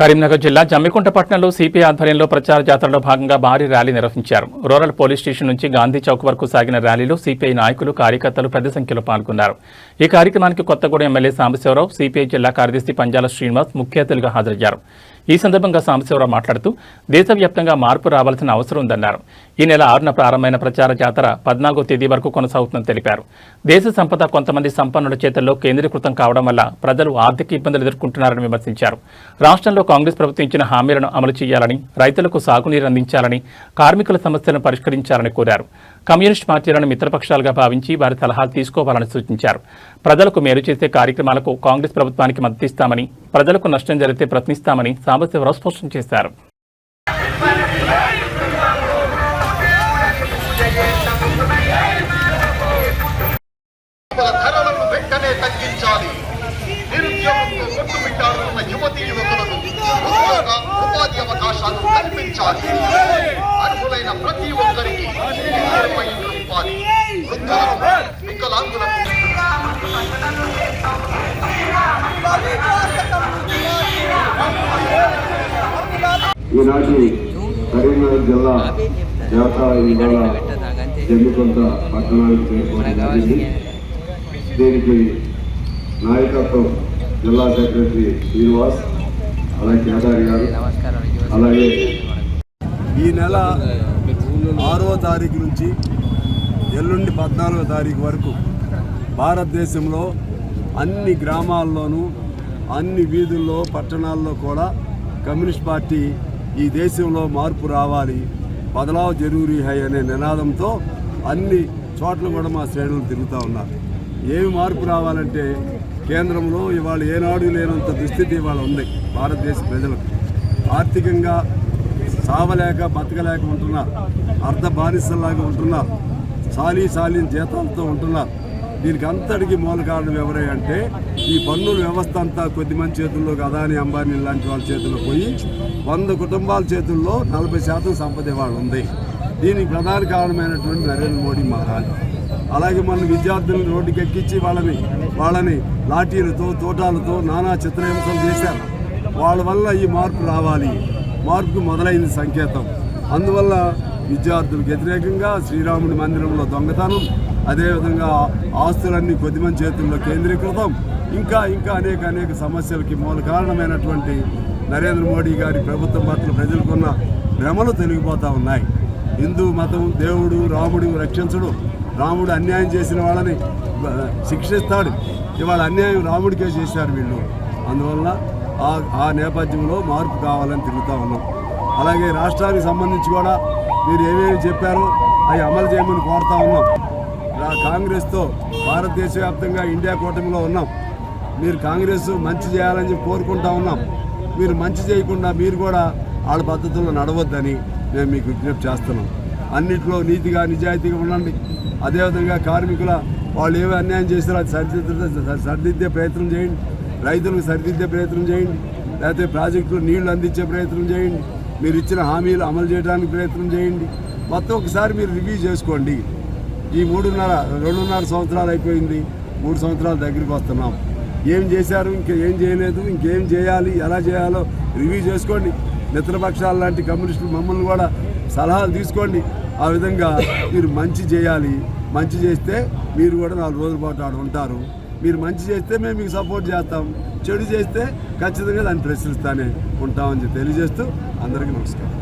కరీంనగర్ జిల్లా జమ్మికుంట పట్టణంలో సిపిఐ ఆధ్వర్యంలో ప్రచార జాతరలో భాగంగా భారీ ర్యాలీ నిర్వహించారు. రూరల్ పోలీస్ స్టేషన్ నుంచి గాంధీ చౌక్ వరకు సాగిన ర్యాలీలో సిపిఐ నాయకులు, కార్యకర్తలు పెద్ద సంఖ్యలో పాల్గొన్నారు. ఈ కార్యక్రమానికి కొత్తగూడెం ఎమ్మెల్యే సాంబశివరావు, సిపిఐ జిల్లా కార్యదర్శి పంజాల శ్రీనివాస్ ముఖ్య అతిథులుగా హాజరయ్యారు. ఈ సందర్భంగా సాంబశివరావు మాట్లాడుతూ దేశవ్యాప్తంగా మార్పు రావాల్సిన అవసరం ఉందన్నారు. ఈ నెల 6న ప్రారంభమైన ప్రచార జాతర 14వ తేదీ వరకు కొనసాగుతుందని తెలిపారు. దేశ సంపద కొంతమంది సంపన్నుల చేతుల్లో కేంద్రీకృతం కావడం వల్ల ప్రజలు ఆర్థిక ఇబ్బందులు ఎదుర్కొంటున్నారని విమర్శించారు. రాష్ట్రంలో కాంగ్రెస్ ప్రభుత్వం ఇచ్చిన హామీలను అమలు చేయాలని, రైతులకు సాగునీరు అందించాలని, కార్మికుల సమస్యలను పరిష్కరించాలని కోరారు. కమ్యూనిస్ట్ పార్టీలను మిత్రపక్షాలుగా భావించి వారి సలహాలు తీసుకోవాలని సూచించారు. ప్రజలకు మేలు చేసే కార్యక్రమాలకు కాంగ్రెస్ ప్రభుత్వానికి మద్దతిస్తామని, ప్రజలకు నష్టం జరిగితే ప్రశ్నిస్తామని సాంబశివరావు స్పష్టం చేశారు. అర్హులైన ప్రతి ఒక్కరికి ఈనాటి కరీంనగర్ జిల్లా జాతర ఇవాళ జమ్మికుంట పట్టణానికి చేరుకోవడం జరిగింది. దీనికి నాయకత్వం జిల్లా సెక్రటరీ శ్రీనివాస్, అలాగే కేదారి గారు, అలాగే ఈ నెల 6వ తారీఖు నుంచి ఎల్లుండి 14వ తారీఖు వరకు భారతదేశంలో అన్ని గ్రామాల్లోనూ, అన్ని వీధుల్లో, పట్టణాల్లో కూడా కమ్యూనిస్ట్ పార్టీ ఈ దేశంలో మార్పు రావాలి, బదలావ్ జరూరీ హై అనే నినాదంతో అన్ని చోట్ల కూడా మా శ్రేణులు తిరుగుతూ ఉన్నారు. ఏమి మార్పు రావాలంటే కేంద్రంలో ఇవాళ ఏనాడు లేనంత దుస్థితి ఇవాళ ఉంది. భారతదేశ ప్రజలకు ఆర్థికంగా సావలేక బతకలేక ఉంటున్నారు, అర్ధ బానిసల్లాగా ఉంటున్నారు, సాలీన జీతాలతో ఉంటున్నారు. దీనికి అంతటికీ మూల కారణం ఎవరే అంటే ఈ పన్నుల వ్యవస్థ అంతా కొద్దిమంది చేతుల్లో, అదాని అంబానీ లాంటి వాళ్ళ చేతుల్లో పోయి 100 కుటుంబాల చేతుల్లో 40% సంపద వాళ్ళు ఉంది. దీనికి ప్రధాన కారణమైనటువంటి నరేంద్ర మోడీ మారాలి. అలాగే మన విద్యార్థులను రోడ్డుకి ఎక్కించి వాళ్ళని లాఠీలతో, తోటాలతో నానా చిత్రహింసలు చేశారు. వాళ్ళ వల్ల ఈ మార్పు రావాలి, మార్పుకు మొదలైంది సంకేతం. అందువల్ల విద్యార్థులకు వ్యతిరేకంగా శ్రీరాముడి మందిరంలో దొంగతనం, అదేవిధంగా ఆస్తులన్నీ కొద్దిమంది చేతుల్లో కేంద్రీకృతం, ఇంకా అనేక సమస్యలకి మూల కారణమైనటువంటి నరేంద్ర మోడీ గారి ప్రభుత్వం పట్ల ప్రజలకున్న భ్రమలు తొలగిపోతూ ఉన్నాయి. హిందూ మతం, దేవుడు, రాముడు రక్షించడు, రాముడు అన్యాయం చేసిన వాళ్ళని శిక్షిస్తాడు. ఇవాళ అన్యాయం రాముడికే చేశారు వీళ్ళు. అందువల్ల ఆ నేపథ్యంలో మార్పు కావాలని తిరుగుతూ ఉన్నాం. అలాగే రాష్ట్రానికి సంబంధించి కూడా మీరు ఏమేమి చెప్పారో అవి అమలు చేయమని కోరుతూ ఉన్నాం. కాంగ్రెస్తో భారతదేశ వ్యాప్తంగా ఇండియా కూటమిలో ఉన్నాం. మీరు కాంగ్రెస్ మంచి చేయాలని చెప్పి కోరుకుంటా ఉన్నాం. మీరు మంచి చేయకుండా మీరు కూడా వాళ్ళ పద్ధతుల్లో నడవద్దని మేము మీకు విజ్ఞప్తి చేస్తున్నాం. అన్నింటిలో నీతిగా, నిజాయితీగా ఉండండి. అదేవిధంగా కార్మికుల వాళ్ళు ఏమి అన్యాయం చేస్తారో అది సరిదిద్దే ప్రయత్నం చేయండి. రైతులకు సరిదిద్దే ప్రయత్నం చేయండి. లేకపోతే ప్రాజెక్టులు నీళ్లు అందించే ప్రయత్నం చేయండి. మీరు ఇచ్చిన హామీలు అమలు చేయడానికి ప్రయత్నం చేయండి. మొత్తం ఒకసారి మీరు రివ్యూ చేసుకోండి. ఈ 2.5 సంవత్సరాలు అయిపోయింది, 3 సంవత్సరాల దగ్గరికి వస్తున్నాం. ఏం చేశారు, ఇంకేం చేయలేదు, ఇంకేం చేయాలి, ఎలా చేయాలో రివ్యూ చేసుకోండి. మిత్రపక్షాల లాంటి కమ్యూనిస్టులు మమ్మల్ని కూడా సలహాలు తీసుకోండి. ఆ విధంగా మీరు మంచి చేయాలి. మంచి చేస్తే మీరు కూడా 4 రోజుల పాటు ఆడ ఉంటారు. మీరు మంచి చేస్తే మేము మీకు సపోర్ట్ చేస్తాం, చెడు చేస్తే ఖచ్చితంగా దాన్ని ప్రశ్నిస్తానే ఉంటామని తెలియజేస్తూ అందరికీ నమస్కారం.